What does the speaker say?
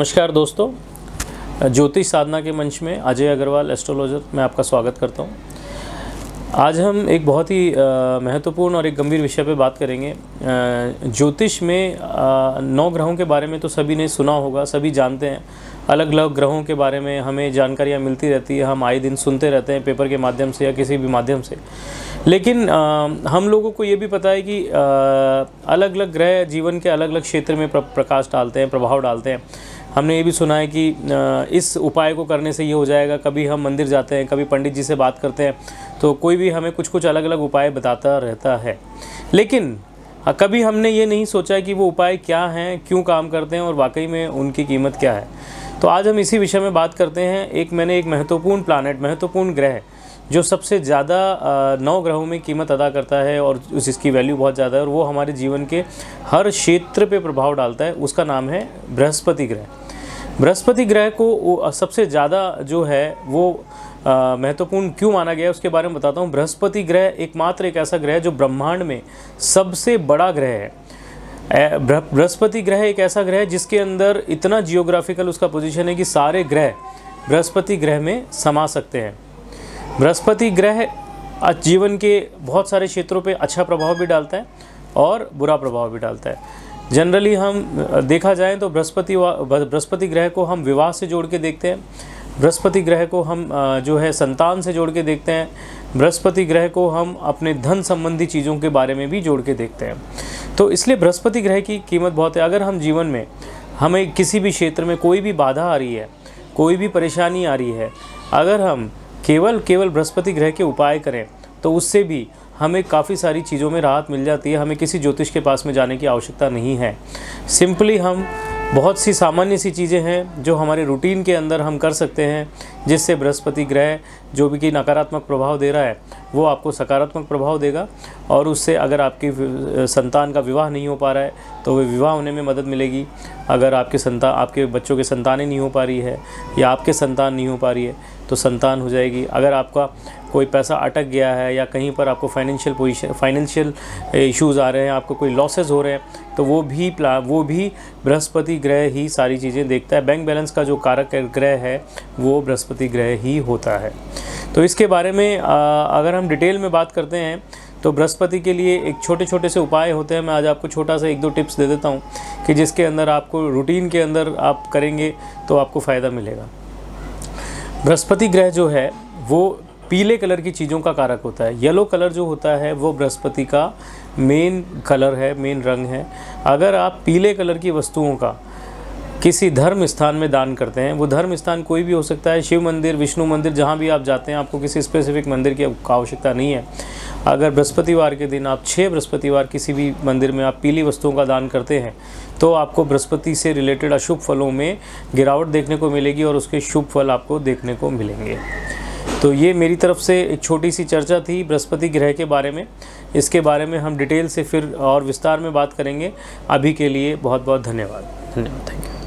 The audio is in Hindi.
नमस्कार दोस्तों, ज्योतिष साधना के मंच में अजय अग्रवाल एस्ट्रोलॉजर मैं आपका स्वागत करता हूं। आज हम एक बहुत ही महत्वपूर्ण और एक गंभीर विषय पे बात करेंगे। ज्योतिष में 9 ग्रहों के बारे में तो सभी ने सुना होगा, सभी जानते हैं। अलग अलग ग्रहों के बारे में हमें जानकारियाँ मिलती रहती है, हम आए दिन सुनते रहते हैं पेपर के माध्यम से या किसी भी माध्यम से। लेकिन हम लोगों को ये भी पता है कि अलग अलग ग्रह जीवन के अलग अलग क्षेत्र में प्रकाश डालते हैं, प्रभाव डालते हैं। हमने ये भी सुना है कि इस उपाय को करने से ये हो जाएगा। कभी हम मंदिर जाते हैं, कभी पंडित जी से बात करते हैं, तो कोई भी हमें कुछ अलग अलग उपाय बताता रहता है। लेकिन कभी हमने ये नहीं सोचा कि वो उपाय क्या हैं, क्यों काम करते हैं और वाकई में उनकी कीमत क्या है। तो आज हम इसी विषय में बात करते हैं। मैंने एक महत्वपूर्ण ग्रह जो सबसे ज़्यादा 9 ग्रहों में कीमत अदा करता है और जिसकी वैल्यू बहुत ज़्यादा है और वो हमारे जीवन के हर क्षेत्र पे प्रभाव डालता है, उसका नाम है बृहस्पति ग्रह। बृहस्पति ग्रह को सबसे ज़्यादा जो है वो महत्वपूर्ण क्यों माना गया है उसके बारे में बताता हूँ। बृहस्पति ग्रह एकमात्र एक ऐसा ग्रह है जो ब्रह्मांड में सबसे बड़ा ग्रह है। बृहस्पति ग्रह एक ऐसा ग्रह है जिसके अंदर इतना जियोग्राफिकल उसका पोजीशन है कि सारे ग्रह बृहस्पति ग्रह में समा सकते हैं। बृहस्पति ग्रह जीवन के बहुत सारे क्षेत्रों पे अच्छा प्रभाव भी डालता है और बुरा प्रभाव भी डालता है। जनरली हम देखा जाए तो बृहस्पति ग्रह को हम विवाह से जोड़ के देखते हैं। बृहस्पति ग्रह को हम जो है संतान से जोड़ के देखते हैं। बृहस्पति ग्रह को हम अपने धन संबंधी चीज़ों के बारे में भी जोड़ के देखते हैं। तो इसलिए बृहस्पति ग्रह की कीमत बहुत है। अगर हम जीवन में हमें किसी भी क्षेत्र में कोई भी बाधा आ रही है, कोई भी परेशानी आ रही है, अगर हम केवल बृहस्पति ग्रह के उपाय करें तो उससे भी हमें काफ़ी सारी चीज़ों में राहत मिल जाती है। हमें किसी ज्योतिष के पास में जाने की आवश्यकता नहीं है। सिंपली हम बहुत सी सामान्य सी चीज़ें हैं जो हमारे रूटीन के अंदर हम कर सकते हैं, जिससे बृहस्पति ग्रह जो भी कि नकारात्मक प्रभाव दे रहा है वो आपको सकारात्मक प्रभाव देगा। और उससे अगर आपकी संतान का विवाह नहीं हो पा रहा है तो वह विवाह होने में मदद मिलेगी। अगर आपके बच्चों की संतानें नहीं हो पा रही है या आपके संतान नहीं हो पा रही है तो संतान हो जाएगी। अगर आपका कोई पैसा अटक गया है या कहीं पर आपको फाइनेंशियल इश्यूज़ आ रहे हैं, आपको कोई लॉसेस हो रहे हैं, तो वो भी बृहस्पति ग्रह ही सारी चीज़ें देखता है। बैंक बैलेंस का जो कारक ग्रह है वो बृहस्पति ग्रह ही होता है। तो इसके बारे में अगर हम डिटेल में बात करते हैं तो बृहस्पति के लिए एक छोटे से उपाय होते हैं। मैं आज आपको छोटा सा 1-2 टिप्स दे देता हूँ कि जिसके अंदर आपको रूटीन के अंदर आप करेंगे तो आपको फ़ायदा मिलेगा। बृहस्पति ग्रह जो है वो पीले कलर की चीज़ों का कारक होता है। येलो कलर जो होता है वो बृहस्पति का मेन कलर है, मेन रंग है। अगर आप पीले कलर की वस्तुओं का किसी धर्म स्थान में दान करते हैं, वो धर्म स्थान कोई भी हो सकता है, शिव मंदिर, विष्णु मंदिर, जहाँ भी आप जाते हैं, आपको किसी स्पेसिफिक मंदिर की आवश्यकता नहीं है। अगर बृहस्पतिवार के दिन आप 6 बृहस्पतिवार किसी भी मंदिर में आप पीली वस्तुओं का दान करते हैं तो आपको बृहस्पति से रिलेटेड अशुभ फलों में गिरावट देखने को मिलेगी और उसके शुभ फल आपको देखने को मिलेंगे। तो ये मेरी तरफ से एक छोटी सी चर्चा थी बृहस्पति ग्रह के बारे में। इसके बारे में हम डिटेल से फिर और विस्तार में बात करेंगे। अभी के लिए बहुत बहुत धन्यवाद। Thank you.